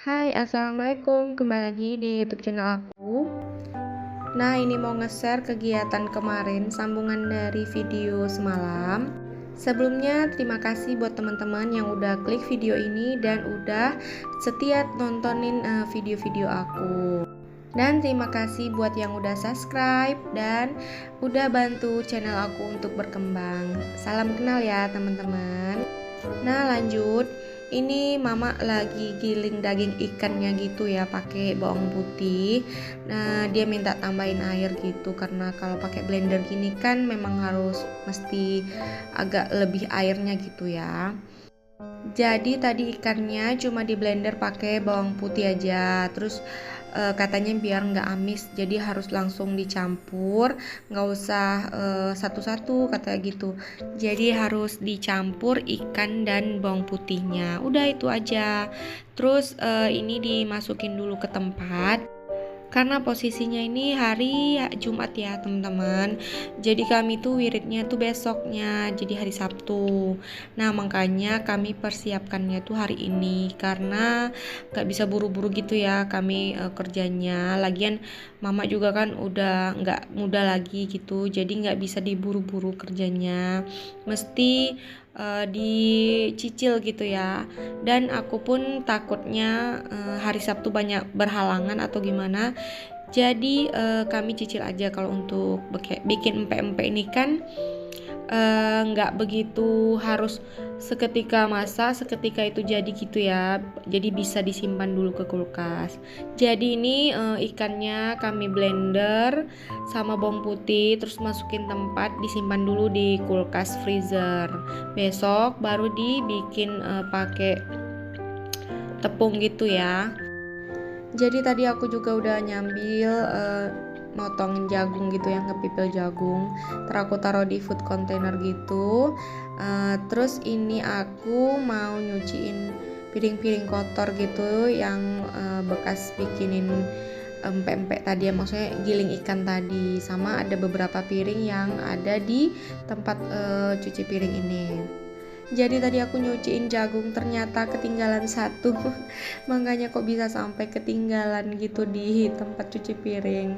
Hai, assalamualaikum. Kembali lagi di YouTube channel aku. Nah, ini mau nge-share kegiatan kemarin, sambungan dari video semalam. Sebelumnya, terima kasih buat teman-teman yang udah klik video ini dan udah setia nontonin video-video aku. Dan terima kasih buat yang udah subscribe dan udah bantu channel aku untuk berkembang. Salam kenal ya, teman-teman. Nah, lanjut. Ini mama lagi giling daging ikannya gitu ya, pakai bawang putih. Nah, dia minta tambahin air gitu karena kalau pakai blender gini kan memang harus mesti agak lebih airnya gitu ya. Jadi tadi ikannya cuma di blender pakai bawang putih aja. Terus katanya biar nggak amis, jadi harus langsung dicampur, nggak usah satu-satu katanya gitu. Jadi harus dicampur ikan dan bawang putihnya. Udah itu aja. Terus ini dimasukin dulu ke tempat. Karena posisinya ini hari Jumat ya teman-teman. Jadi kami tuh wiridnya tuh besoknya, jadi hari Sabtu. Nah makanya kami persiapkannya tuh hari ini karena gak bisa buru-buru gitu ya kami kerjanya. Lagian mama juga kan udah gak muda lagi gitu, jadi gak bisa diburu-buru kerjanya. Mesti dicicil gitu ya. Dan aku pun takutnya hari Sabtu banyak berhalangan atau gimana. Jadi kami cicil aja. Kalau untuk bikin empek-empek ini kan nggak begitu harus seketika masak seketika itu jadi gitu ya, jadi bisa disimpan dulu ke kulkas. Jadi ini ikannya kami blender sama bawang putih, terus masukin tempat, disimpan dulu di kulkas freezer. Besok baru dibikin pakai tepung gitu ya. Jadi tadi aku juga udah nyambil motongin jagung gitu, yang kepipil jagung, terus aku taruh di food container gitu. Terus ini aku mau nyuciin piring-piring kotor gitu yang bekas bikinin empek-empek tadi ya, maksudnya giling ikan tadi. Sama ada beberapa piring yang ada di tempat cuci piring ini. Jadi tadi aku nyuciin jagung ternyata ketinggalan satu. Makanya kok bisa sampai ketinggalan gitu di tempat cuci piring.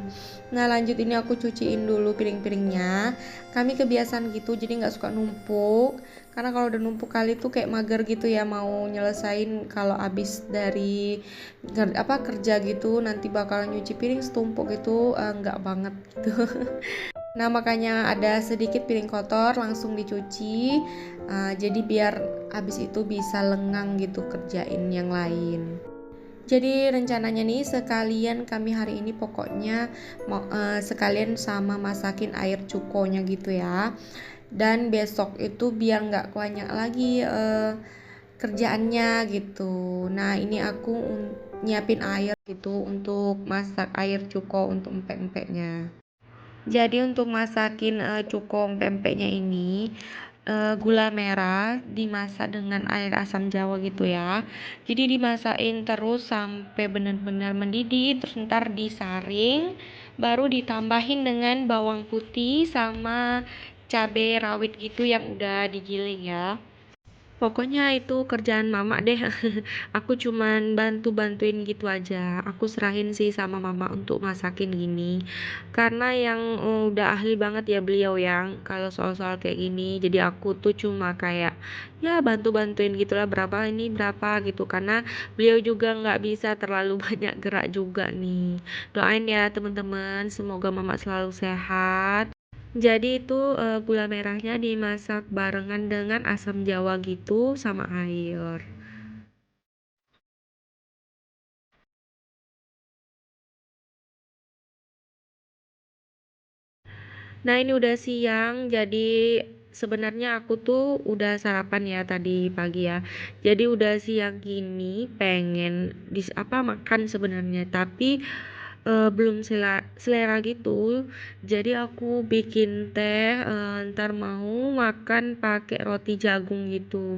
Nah lanjut, ini aku cuciin dulu piring-piringnya. Kami kebiasaan gitu, jadi nggak suka numpuk. Karena kalau udah numpuk kali tuh kayak mager gitu ya, mau nyelesain kalau abis dari kerja gitu nanti bakal nyuci piring setumpuk itu nggak banget gitu. Nah makanya ada sedikit piring kotor langsung dicuci, jadi biar abis itu bisa lengang gitu kerjain yang lain. Jadi rencananya nih sekalian kami hari ini pokoknya mau sekalian sama masakin air cukonya gitu ya. Dan besok itu biar nggak banyak lagi kerjaannya gitu. Nah ini aku nyiapin air gitu untuk masak air cuko untuk empek-empeknya. Jadi untuk masakin cuko pempeknya ini, gula merah dimasak dengan air asam jawa gitu ya. Jadi dimasakin terus sampai benar-benar mendidih, terus ntar disaring, baru ditambahin dengan bawang putih sama cabai rawit gitu yang udah digiling ya. Pokoknya itu kerjaan mama deh. Aku cuman bantu-bantuin gitu aja. Aku serahin sih sama mama untuk masakin gini. Karena yang udah ahli banget ya beliau yang kalau soal-soal kayak gini. Jadi aku tuh cuma kayak ya bantu-bantuin gitulah, berapa ini berapa gitu. Karena beliau juga nggak bisa terlalu banyak gerak juga nih. Doain ya teman-teman, semoga mama selalu sehat. Jadi itu gula merahnya dimasak barengan dengan asam jawa gitu sama air. Nah ini udah siang, jadi sebenarnya aku tuh udah sarapan ya tadi pagi ya. Jadi udah siang gini pengen makan sebenarnya, tapi belum selera gitu. Jadi aku bikin teh, ntar mau makan pakai roti jagung gitu.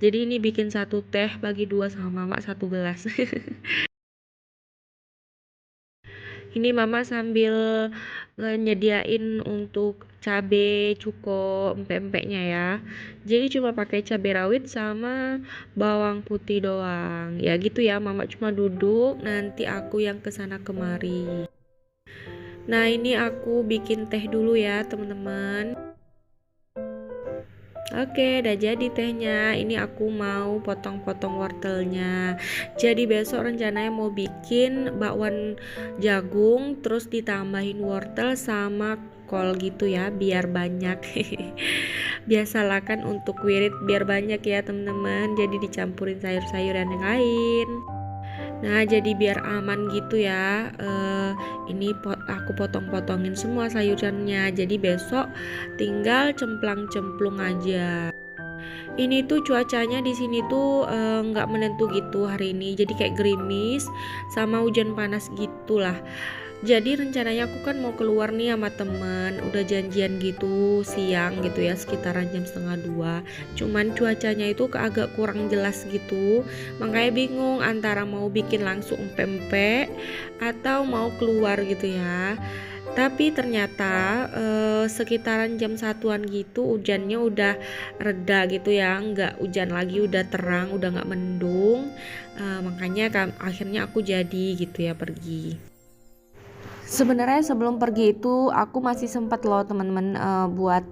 Jadi ini bikin satu teh bagi dua sama mama satu gelas. Ini mama sambil nyediain untuk cabe, cuko, empek-empeknya ya. Jadi cuma pakai cabe rawit sama bawang putih doang. Ya gitu ya, mama cuma duduk, nanti aku yang kesana kemari. Nah, ini aku bikin teh dulu ya, teman-teman. Oke, udah jadi tehnya. Ini aku mau potong-potong wortelnya. Jadi besok rencananya mau bikin bakwan jagung, terus ditambahin wortel sama kol gitu ya, biar banyak. Biasalah kan untuk wirid biar banyak ya teman-teman. Jadi dicampurin sayur-sayuran yang lain. Nah, jadi biar aman gitu ya. Ini aku potong-potongin semua sayurannya. Jadi besok tinggal cemplang-cemplung aja. Ini tuh cuacanya di sini tuh nggak menentu gitu hari ini. Jadi kayak gerimis sama hujan panas gitulah. Jadi rencananya aku kan mau keluar nih sama temen, udah janjian gitu siang gitu ya, sekitaran jam setengah 2. Cuman cuacanya itu agak kurang jelas gitu, makanya bingung antara mau bikin langsung pempek atau mau keluar gitu ya. Tapi ternyata sekitaran jam 1-an gitu hujannya udah reda gitu ya, nggak hujan lagi, udah terang, udah nggak mendung. Makanya akhirnya aku jadi gitu ya pergi. Sebenarnya sebelum pergi itu aku masih sempat loh teman-teman buat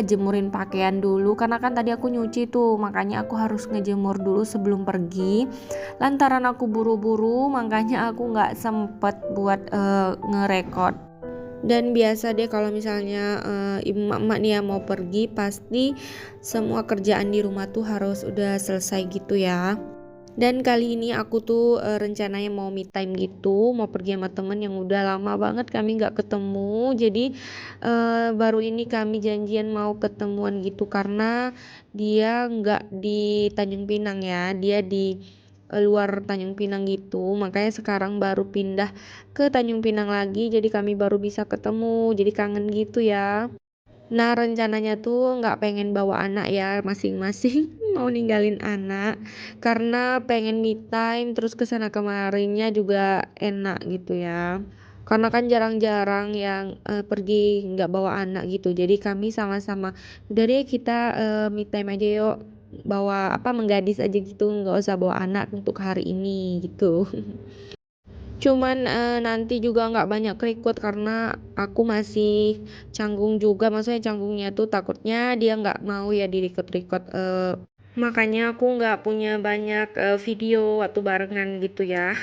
jemurin pakaian dulu, karena kan tadi aku nyuci tuh, makanya aku harus ngejemur dulu sebelum pergi. Lantaran aku buru-buru, makanya aku nggak sempet buat ngerekord. Dan biasa deh kalau misalnya emak-emak nih ya mau pergi, pasti semua kerjaan di rumah tuh harus udah selesai gitu ya. Dan kali ini aku tuh rencananya mau me time gitu, mau pergi sama temen yang udah lama banget kami nggak ketemu. Jadi baru ini kami janjian mau ketemuan gitu, karena dia nggak di Tanjung Pinang ya, dia di luar Tanjung Pinang gitu. Makanya sekarang baru pindah ke Tanjung Pinang lagi, jadi kami baru bisa ketemu. Jadi kangen gitu ya. Nah, rencananya tuh nggak pengen bawa anak ya, masing-masing mau ninggalin anak karena pengen me time, terus kesana kemarinya juga enak gitu ya. Karena kan jarang-jarang yang pergi nggak bawa anak gitu. Jadi kami sama-sama udah deh kita me time aja yuk, bawa menggadis aja gitu, nggak usah bawa anak untuk hari ini gitu. Cuman nanti juga nggak banyak request karena aku masih canggung juga, maksudnya canggungnya tuh takutnya dia nggak mau ya di record, makanya aku nggak punya banyak video waktu barengan gitu ya.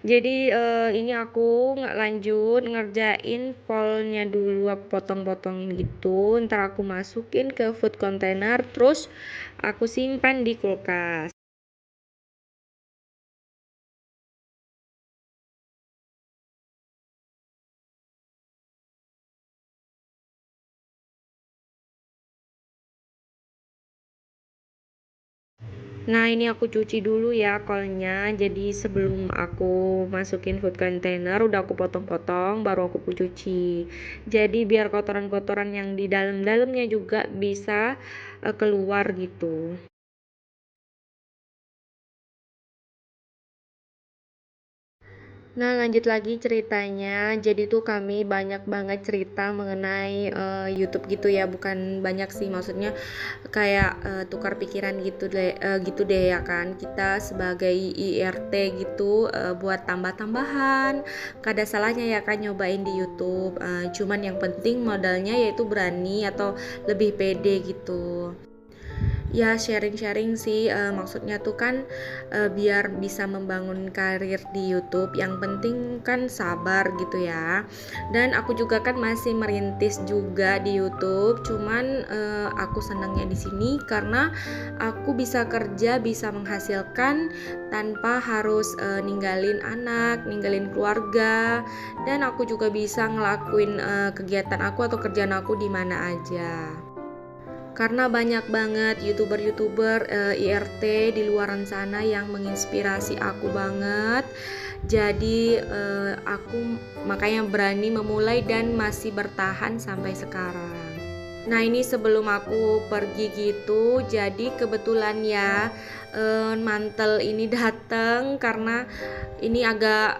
Jadi ini aku nggak lanjut ngerjain polnya dulu, aku potong-potongin gitu, ntar aku masukin ke food container, terus aku simpan di kulkas. Nah, ini aku cuci dulu ya kolnya. Jadi sebelum aku masukin food container udah aku potong-potong, baru aku cuci. Jadi biar kotoran-kotoran yang di dalam-dalamnya juga bisa keluar gitu. Nah, lanjut lagi ceritanya. Jadi tuh kami banyak banget cerita mengenai YouTube gitu ya, bukan banyak sih, maksudnya kayak tukar pikiran gitu deh ya kan. Kita sebagai IRT gitu buat tambah-tambahan. Kada salahnya ya kan nyobain di YouTube. Cuman yang penting modalnya yaitu berani atau lebih pede gitu. Ya sharing-sharing sih, maksudnya tuh kan biar bisa membangun karir di YouTube, yang penting kan sabar gitu ya. Dan aku juga kan masih merintis juga di YouTube, cuman aku senangnya di sini karena aku bisa kerja, bisa menghasilkan tanpa harus ninggalin anak, ninggalin keluarga, dan aku juga bisa ngelakuin kegiatan aku atau kerjaan aku di mana aja. Karena banyak banget youtuber-youtuber IRT di luaran sana yang menginspirasi aku banget. Jadi aku makanya berani memulai dan masih bertahan sampai sekarang. Nah ini sebelum aku pergi gitu, jadi kebetulan ya mantel ini datang karena ini agak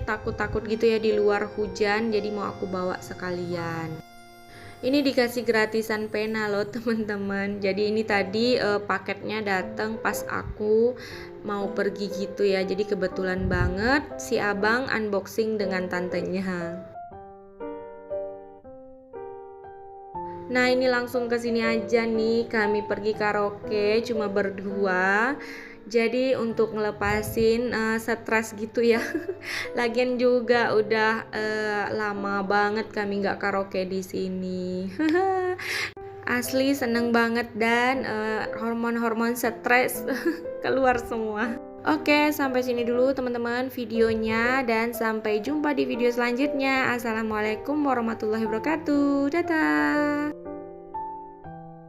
takut-takut gitu ya di luar hujan, jadi mau aku bawa sekalian. Ini dikasih gratisan pena loh teman-teman. Jadi ini tadi paketnya datang pas aku mau pergi gitu ya. Jadi kebetulan banget si abang unboxing dengan tantenya. Nah ini langsung ke sini aja nih, kami pergi karaoke cuma berdua. Jadi untuk ngelepasin stres gitu ya. Lagian juga udah lama banget kami nggak karaoke di sini. Asli seneng banget dan hormon-hormon stres keluar semua. Oke, sampai sini dulu teman-teman videonya dan sampai jumpa di video selanjutnya. Assalamualaikum warahmatullahi wabarakatuh. Dadah.